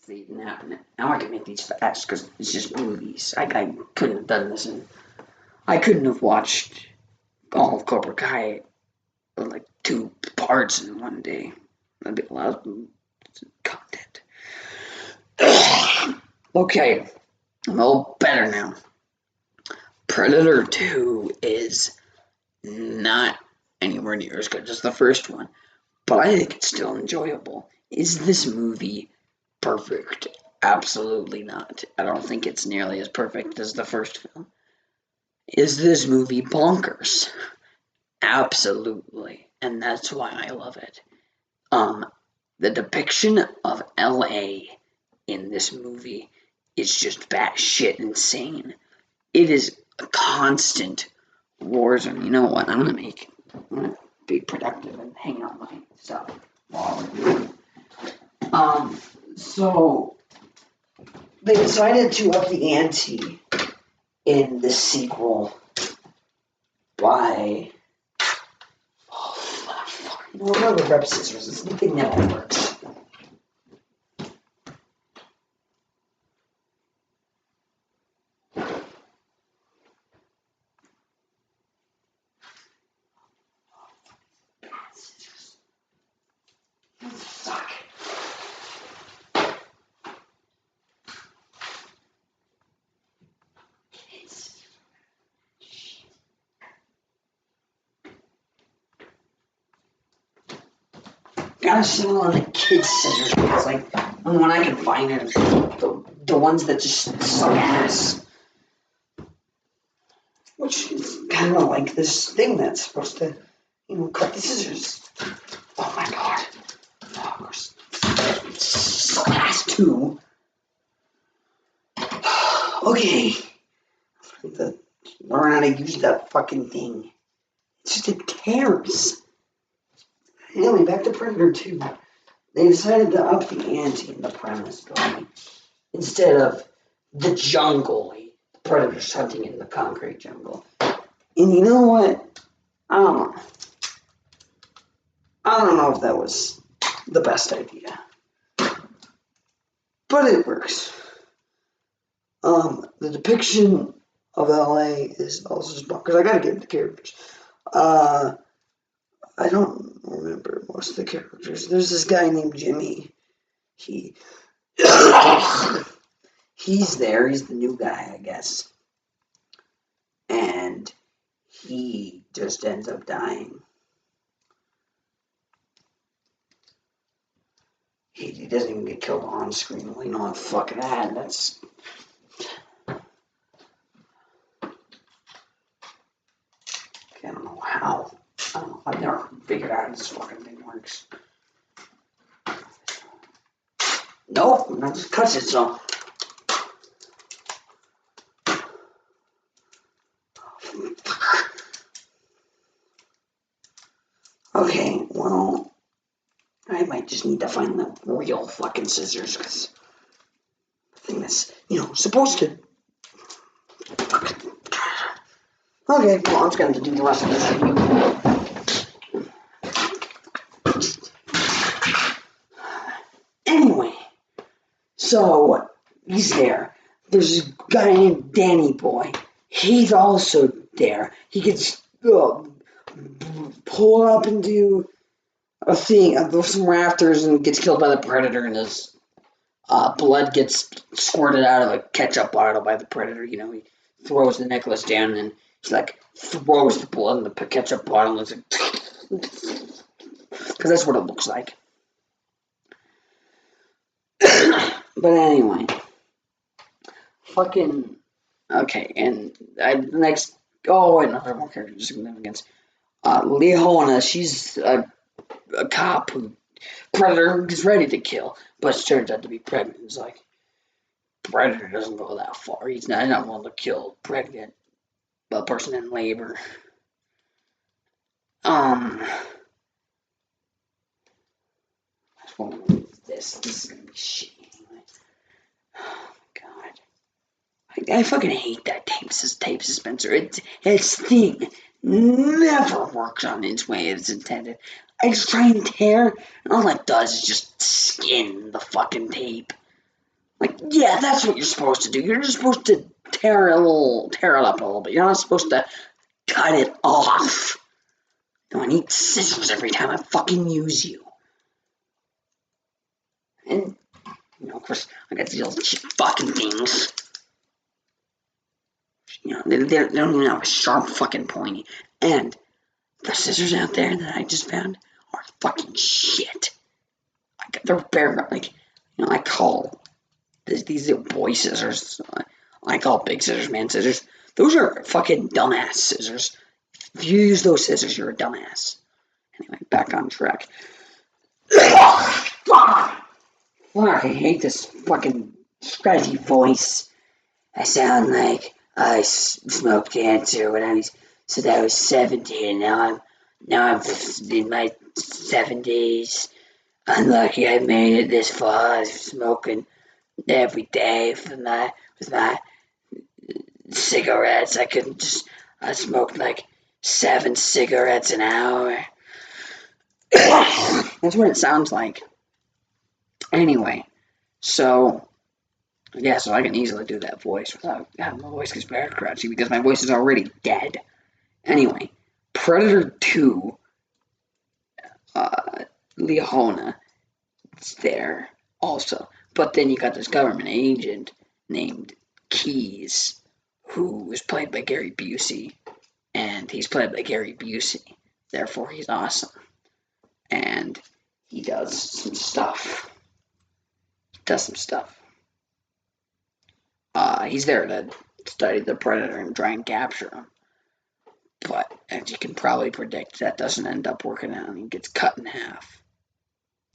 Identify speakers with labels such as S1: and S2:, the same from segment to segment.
S1: See, now I can make these fast because it's just movies. I couldn't have done this, and I couldn't have watched all of Cobra Kai in like 2 parts in one day. That'd be a lot of content. Okay, I'm a little better now. Predator 2 is not anywhere near as good as the first one, but I think it's still enjoyable. Is this movie perfect? Absolutely not. I don't think it's nearly as perfect as the first film. Is this movie bonkers? Absolutely. And that's why I love it. The depiction of LA in this movie is just batshit insane. It is a constant war zone. You know what? I'm gonna be productive and hang out my stuff while we're doing it. So they decided to up the ante in the sequel by no, I'm gonna grab scissors. This thing never works. Suck. Gotta settle on the kids' scissors because, like, the only one I can find is the ones that just suck ass. Which is kind of like this thing that's supposed to, cut the scissors. Oh my god. Oh, of course. Suck ass too. Okay. Learn how to use that fucking thing. It's just it tears. Anyway, back to Predator 2. They decided to up the ante in the premise going. Instead of the jungle, the predators hunting in the concrete jungle. And you know what? I don't know if that was the best idea. But it works. The depiction of LA is also just because I gotta get the characters. I don't remember most of the characters. There's this guy named Jimmy. He's there. He's the new guy, I guess. And he just ends up dying. He doesn't even get killed on screen. Well, you know what? Fuck that. That's... I don't know how. I don't know. I've never figured out how this fucking thing works. Nope, that just cuts it, so. Okay, well, I might just need to find the real fucking scissors, because the thing that's, supposed to. Okay, well, I'm just going to do the rest of this video. Anyway, so he's there. There's a guy named Danny Boy. He's also there. He gets pull up into a thing, some rafters, and gets killed by the predator, and his blood gets squirted out of a ketchup bottle by the predator. He throws the necklace down, and he throws the blood in the ketchup bottle, and it's like, because that's what it looks like. But anyway, fucking okay, and next. Oh wait, no, there are more characters significance. Leona, she's a cop who Predator is ready to kill, but she turns out to be pregnant. It's like Predator doesn't go that far. He's not willing to kill a person in labor. This is gonna be shit anyway. Oh my god. I fucking hate that tape dispenser. Its thing never works on its way as intended. I just try and tear, and all it does is just skin the fucking tape. Like, yeah, that's what you're supposed to do. You're just supposed to tear it up a little bit. You're not supposed to cut it off. No, I need scissors every time I fucking use you. And, of course, I got these little fucking things. They don't even have a sharp fucking pointy. And the scissors out there that I just found are fucking shit. They're bare, like, I call these little boy scissors. I call big scissors man scissors. Those are fucking dumbass scissors. If you use those scissors, you're a dumbass. Anyway, back on track. Fuck, I hate this fucking scratchy voice. I sound like I smoked cancer when I was 17. Now I'm in my 70s. I'm lucky I made it this far. I was smoking every day with my cigarettes. I smoked like 7 cigarettes an hour. That's what it sounds like. Anyway, so I can easily do that voice without having my voice get very crouchy because my voice is already dead. Anyway, Predator 2, Leona is there also. But then you got this government agent named Keyes, who was played by Gary Busey, and he's played by Gary Busey. Therefore, he's awesome. And he does some stuff. He's there to study the Predator and try and capture him. But as you can probably predict, that doesn't end up working out, and he gets cut in half.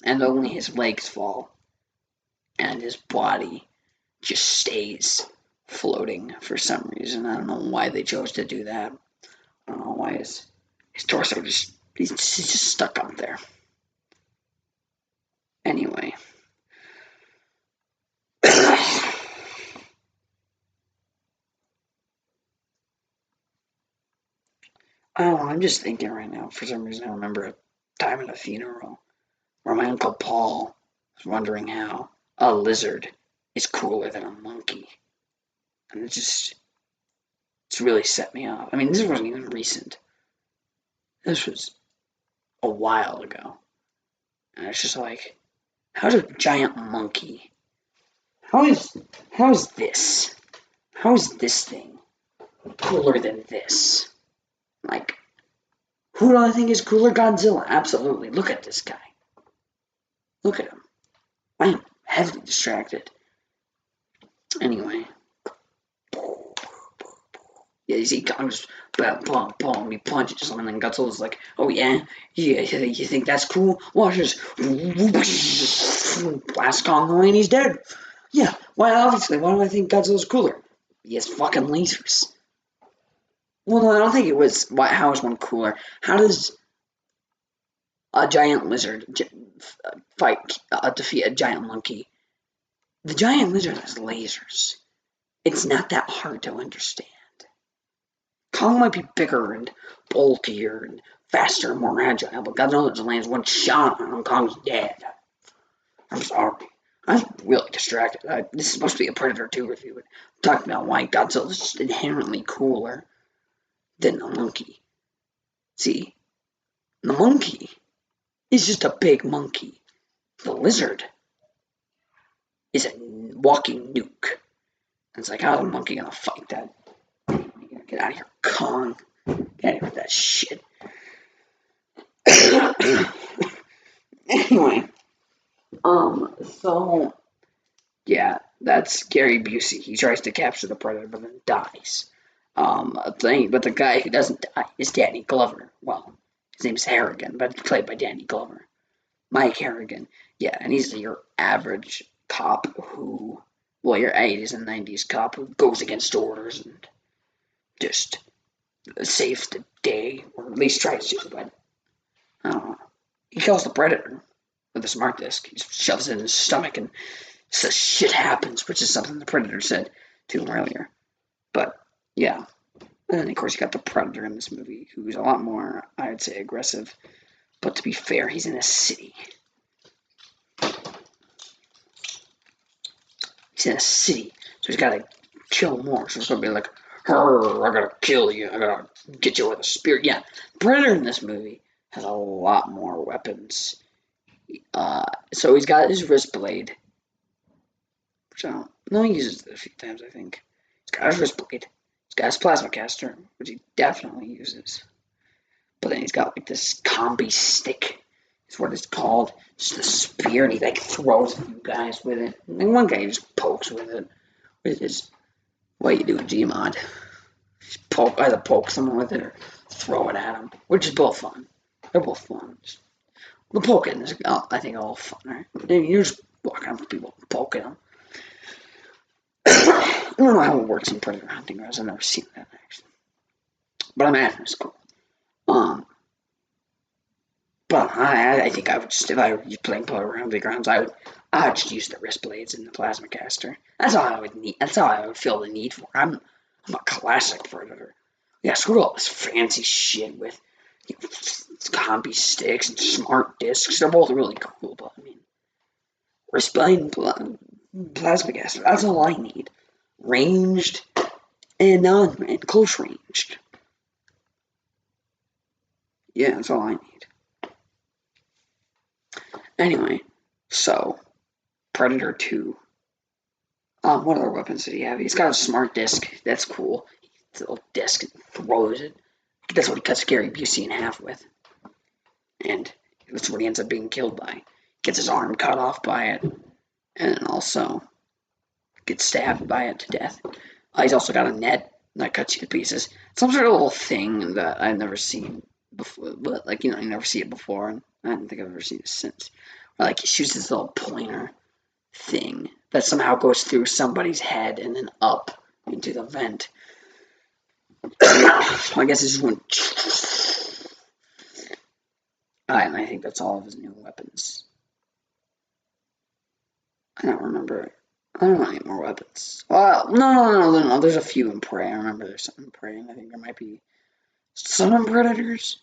S1: And only his legs fall. And his body just stays floating for some reason. I don't know why they chose to do that. I don't know why his torso he's just stuck up there. Anyway. I don't know, I'm just thinking right now. For some reason, I remember a time at a funeral where my Uncle Paul was wondering how a lizard is cooler than a monkey. And it's really set me off. I mean, this wasn't even recent. This was a while ago. And it's just like, how's a giant monkey? How is this? How is this thing cooler than this? Like, who do I think is cooler? Godzilla. Absolutely. Look at this guy. Look at him. I am heavily distracted. Anyway. Yeah, you see Congress, boom, he punches him, and then Godzilla's like, oh yeah, you think that's cool? Watch this. Blast Kong away and he's dead. Yeah, well, obviously, why do I think Godzilla's cooler? He has fucking lasers. Well, no, I don't think it was, how is one cooler? How does a giant lizard defeat a giant monkey? The giant lizard has lasers. It's not that hard to understand. Kong might be bigger and bulkier and faster and more agile, but Godzilla just lands one shot on him, Kong's dead. I'm sorry. I'm really distracted. This is supposed to be a Predator 2 review. I'm talking about why Godzilla is just inherently cooler than the monkey. See, the monkey is just a big monkey. The lizard is a walking nuke. And it's like, how's a monkey gonna fight that? Get out of here, Kong. Get out of here with that shit. Anyway. So, yeah, that's Gary Busey. He tries to capture the Predator, but then dies. But the guy who doesn't die is Danny Glover. Well, his name's Harrigan, but it's played by Danny Glover. Mike Harrigan. Yeah, and he's your average cop who, well, your 80s and 90s cop who goes against orders and just saves the day, or at least tries to, but I don't know. He kills the Predator with a smart disc. He shoves it in his stomach and says shit happens, which is something the Predator said to him earlier. But, yeah. And then, of course, you got the Predator in this movie, who's a lot more, I'd say, aggressive. But to be fair, he's in a city. He's He's in a city, so he's got to kill more. So it's going to be like, I gotta kill you. I gotta get you with a spear. Yeah, Predator in this movie has a lot more weapons. So he's got his wrist blade, which I don't know, he uses it a few times, I think. He's got his wrist blade. He's got his plasma caster, which he definitely uses. But then he's got like this combi stick, is what it's called. It's the spear, and he like throws a few guys with it. And one guy just pokes with it. With his, what you do in Gmod. Either poke someone with it or throw it at them, which is both fun. They're both fun. The poking is, I think, all fun, right? You're just walking up to people and poking them. I don't know how it works in predator hunting, guys. I've never seen that actually, but I imagine it's cool. But I think I would just, if I were playing predator hunting grounds, I would just use the wrist blades and the plasma caster. That's all I would need. That's all I would feel the need for. I'm a classic predator. Yeah, screw all this fancy shit with combi sticks and smart discs. They're both really cool, but I mean, wrist blade and plasma caster. That's all I need. Ranged and close ranged. Yeah, that's all I need. Anyway, so Predator 2. What other weapons did he have? He's got a smart disc. That's cool. It's a little disc and throws it. That's what he cuts Gary Busey in half with. And that's what he ends up being killed by. Gets his arm cut off by it. And also gets stabbed by it to death. He's also got a net that cuts you to pieces. Some sort of little thing that I've never seen before. But, like, you never see it before. And I don't think I've ever seen it since. Or, like, he shoots this little pointer thing that somehow goes through somebody's head and then up into the vent. So I guess it's just went. And I think that's all of his new weapons. I don't remember. I don't know any more weapons. Well, no. There's a few in Prey. I remember there's some in Prey, and I think there might be some in Predators.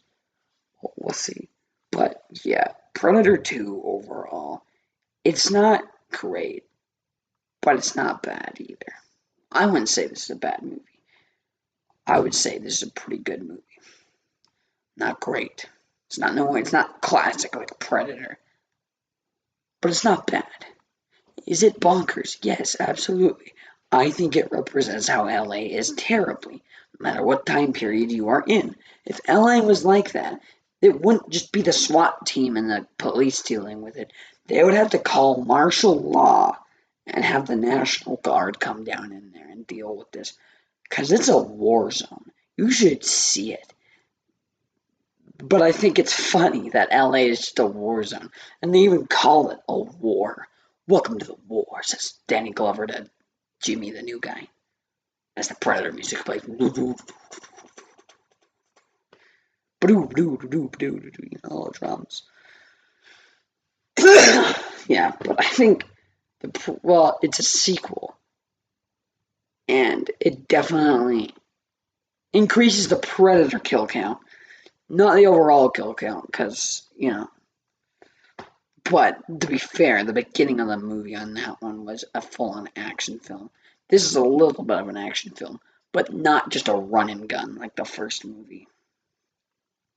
S1: We'll see. But yeah, Predator 2 overall, it's not great, but it's not bad either. I wouldn't say this is a bad movie. I would say this is a pretty good movie. Not great. It's not classic like a Predator, but it's not bad. Is it bonkers? Yes, absolutely. I think it represents how LA is terribly, no matter what time period you are in. If LA was like that, it wouldn't just be the SWAT team and the police dealing with it. They would have to call martial law and have the National Guard come down in there and deal with this. Because it's a war zone. You should see it. But I think it's funny that LA is just a war zone. And they even call it a war. Welcome to the war, says Danny Glover to Jimmy, the new guy. As the Predator music plays. All the drums. Yeah, but I think, it's a sequel. And it definitely increases the Predator kill count. Not the overall kill count, because, But, to be fair, the beginning of the movie on that one was a full-on action film. This is a little bit of an action film, but not just a run and gun like the first movie.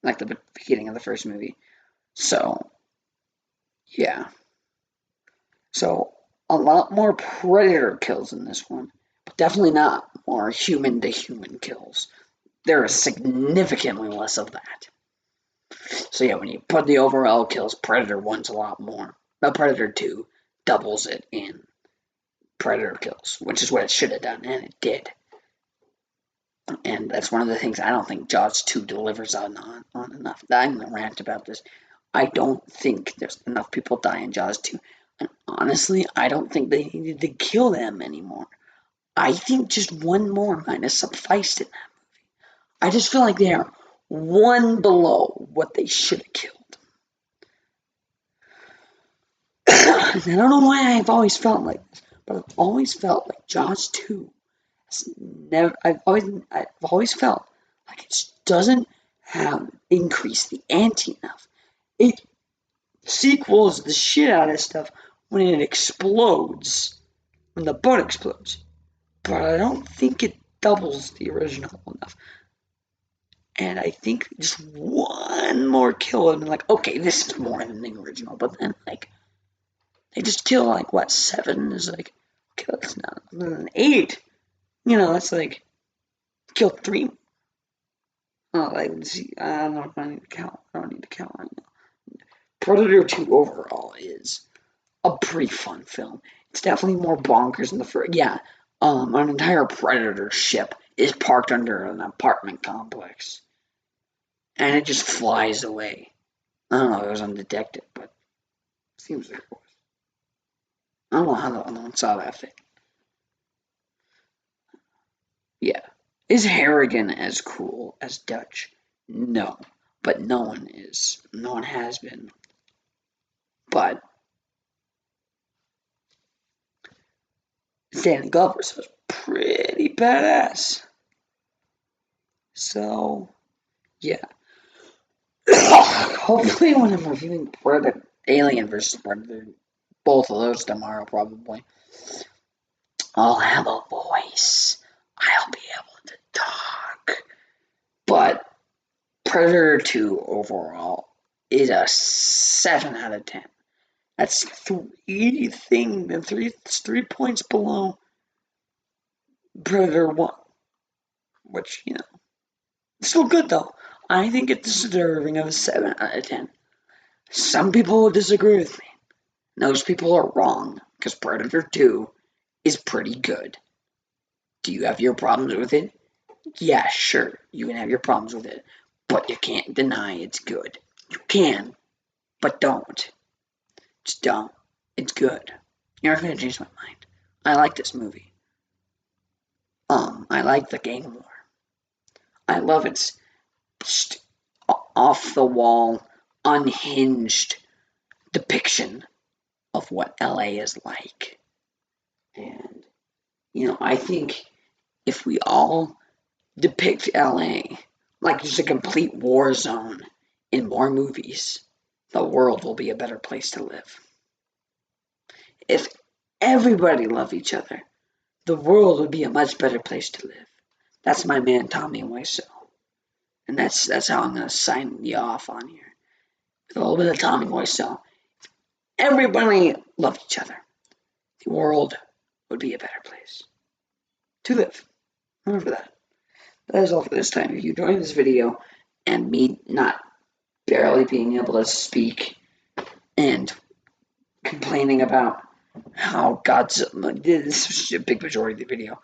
S1: Like the beginning of the first movie. So, yeah. So, a lot more Predator kills in this one, but definitely not more human-to-human kills. There is significantly less of that. So yeah, when you put the overall kills, Predator 1's a lot more. But Predator 2 doubles it in Predator kills, which is what it should have done, and it did. And that's one of the things I don't think Jaws 2 delivers on enough. I'm going to rant about this. I don't think there's enough people die in Jaws 2. And honestly, I don't think they needed to kill them anymore. I think just one more might have sufficed in that movie. I just feel like they are one below what they should have killed. I don't know why I've always felt like this, but I've always felt like Jaws 2 has never. I've always felt like it doesn't have increased the ante enough. It sequels the shit out of stuff when it explodes when the boat explodes. But I don't think it doubles the original enough. And I think just one more kill and like, okay, this is more than the original. But then like they just kill like what, 7 is like, okay, that's not an 8. That's like kill 3. Oh, like see, I don't know if I need to count. I don't need to count right now. Predator 2 overall is a pretty fun film. It's definitely more bonkers than the first. Yeah, an entire Predator ship is parked under an apartment complex, and it just flies away. I don't know if it was undetected, but it seems like it was. I don't know how the other one saw that thing. Yeah. Is Harrigan as cool as Dutch? No. But no one is. No one has been. But Danny Glover's was pretty badass. So, yeah. Hopefully when I'm reviewing Predator, Alien versus Predator, both of those tomorrow probably, I'll have a voice. I'll be able to talk. But Predator 2 overall is a 7 out of 10. That's 3 points below Predator 1, which, still good though. I think it's deserving of a 7 out of 10. Some people will disagree with me. Those people are wrong, because Predator 2 is pretty good. Do you have your problems with it? Yeah, sure, you can have your problems with it, but you can't deny it's good. You can, but don't. Just don't. It's good. You're not gonna change my mind. I like this movie. I like the gang more. I love its just off the wall, unhinged depiction of what LA is like. And, I think if we all depict LA like just a complete war zone in more movies, the world will be a better place to live. If everybody loved each other, the world would be a much better place to live. That's my man Tommy Wiseau. And that's how I'm gonna sign you off on here. With a little bit of Tommy Wiseau. Everybody loved each other. The world would be a better place to live. Remember that. That is all for this time. If you enjoyed this video and me not barely being able to speak and complaining about how Godzilla, this is a big majority of the video,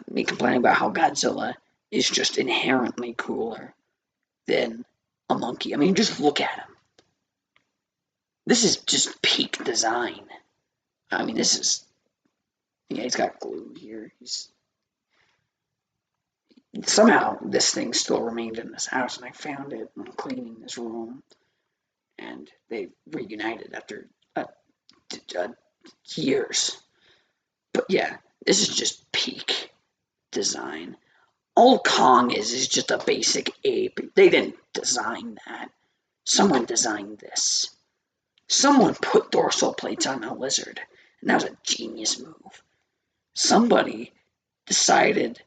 S1: me complaining about how Godzilla is just inherently cooler than a monkey. I mean, just look at him. This is just peak design. I mean, this is, yeah, he's got glue here. Somehow this thing still remained in this house, and I found it when cleaning this room, and they reunited after years. But yeah, this is just peak design. All Kong is just a basic ape. They didn't design that. Someone designed this. Someone put dorsal plates on a lizard, and that was a genius move. Somebody decided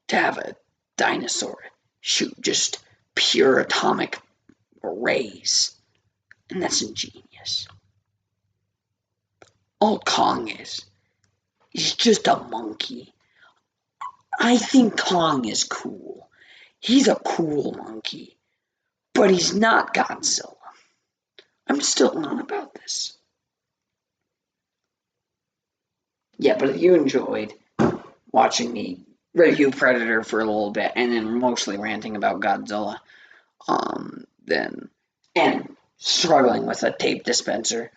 S1: to have a dinosaur shoot just pure atomic rays, and that's ingenious. All Kong is, he's just a monkey. I think Kong is cool. He's a cool monkey, but he's not Godzilla. I'm still on about this. Yeah, but if you enjoyed watching me review Predator for a little bit and then mostly ranting about Godzilla, then and struggling with a tape dispenser,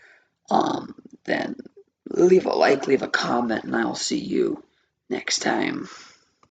S1: then leave a like, leave a comment, and I'll see you next time.